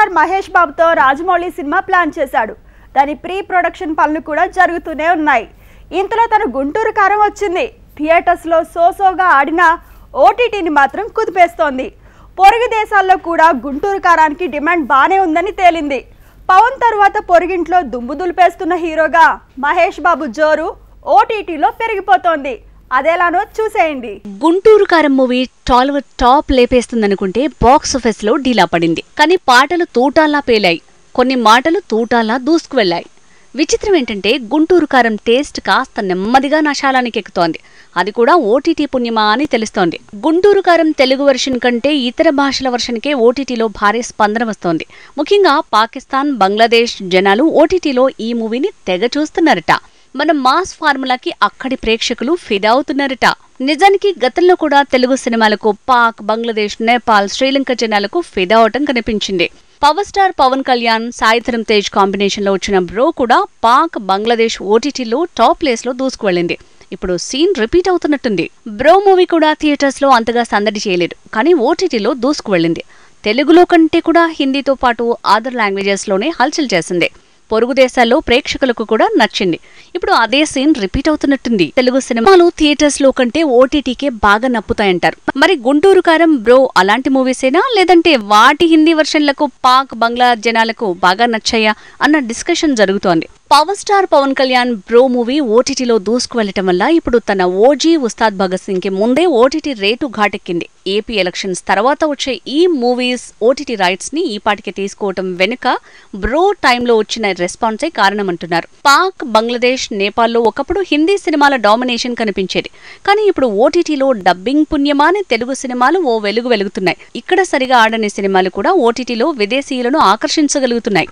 Star Mahesh బాబుతో Rajamouli cinema plan చేశాడు. దాని ప్రీ ప్రొడక్షన్ పనులు కూడా జరుగుతూనే ఉన్నాయి. ఇంతలో తన గుంటూరు కారం వచ్చింది. థియేటర్స్ లో సోసోగా ఆడిన ఓటీటీని మాత్రం కుదిపేస్తోంది. పొరుగు దేశాల్లో కూడా గుంటూరు కారానికి డిమాండ్ బానే ఉందని తేలింది. పవన్ తర్వాత పొరుగింట్లో దుమ్ము దులిపేస్తున్న హీరోగా మహేష్ బాబు జోరు ఓటీటీలో పెరిగిపోతోంది. అదేలానో చూసేయండి. గుంటూరు కారం మూవీ టాలీవుడ్ టాప్ లేపేస్తుందనుకుంటే బాక్స్ ఆఫీస్ లో డీలా పడింది. కానీ పాటలు తూటాల్లా పేలాయి, కొన్ని మాటలు తూటాల్లా దూసుకువెళ్లాయి. విచిత్రం ఏంటంటే గుంటూరు కారం టేస్ట్ కాస్త నెమ్మదిగా నశాలానికి ఎక్కుతోంది. అది కూడా ఓటీటీ పుణ్యమా అని తెలుస్తోంది. గుంటూరు కారం తెలుగు వెర్షన్ కంటే ఇతర భాషల వెర్షన్కే ఓటీటీలో భారీ స్పందన వస్తోంది. ముఖ్యంగా పాకిస్తాన్, బంగ్లాదేశ్ జనాలు ఓటీటీలో ఈ మూవీని తెగ చూస్తున్నారట. మన మాస్ ఫార్ములాకి అక్కడి ప్రేక్షకులు ఫిదా అవుతున్నారట. నిజానికి గతంలో కూడా తెలుగు సినిమాలకు పాక్, బంగ్లాదేశ్, నేపాల్, శ్రీలంక జనాలకు ఫిదా అవటం కనిపించింది. Power star Pawan Kalyan, Sai Dharam Tej combination లో వచ్చిన బ్రో కూడా పాక్, బంగ్లాదేశ్ ఓటీటీలో టాప్ ప్లేస్ లో దూసుకువెళ్లింది. ఇప్పుడు సీన్ రిపీట్ అవుతున్నట్టుంది. బ్రో మూవీ కూడా థియేటర్స్ లో అంతగా సందడి చేయలేదు, కానీ ఓటీటీలో దూసుకువెళ్లింది. తెలుగులో కంటే కూడా హిందీతో పాటు అదర్ లాంగ్వేజెస్ లోనే హల్చల్ చేసింది. పొరుగు దేశాల్లో ప్రేక్షకులకు కూడా నచ్చింది. ఇప్పుడు అదే సీన్ రిపీట్ అవుతున్నట్టుంది. తెలుగు సినిమాలు థియేటర్స్ లో కంటే ఓటీటీకే బాగా నప్పుతాయంటారు. మరి గుంటూరు కారం, బ్రో అలాంటి మూవీసేనా, లేదంటే వాటి హిందీ వర్షన్లకు పాక్, బంగ్లా జనాలకు బాగా నచ్చాయా అన్న డిస్కషన్ జరుగుతోంది. Power star Pawan Kalyan Bro movie ఓటీటీలో దూసుకువెళ్లటం వల్ల ఇప్పుడు తన ఓజీ ఉస్తాద్ భగత్ సింగ్ కి ముందే ఓటీటీ రేటు ఘాటెక్కింది. ఏపీ ఎలక్షన్స్ తర్వాత వచ్చే ఈ మూవీస్ ఓటీటీ రైట్స్ ని ఈపాటికి తీసుకోవటం వెనుక బ్రో టైంలో వచ్చిన రెస్పాన్సే కారణమంటున్నారు. పాక్, బంగ్లాదేశ్, నేపాల్లో ఒకప్పుడు హిందీ సినిమాల డామినేషన్ కనిపించేది. కానీ ఇప్పుడు ఓటీటీలో డబ్బింగ్ పుణ్యమాని తెలుగు సినిమాలు ఓ వెలుగుతున్నాయి. ఇక్కడ సరిగా ఆడని సినిమాలు కూడా ఓటీటీలో విదేశీయులను ఆకర్షించగలుగుతున్నాయి.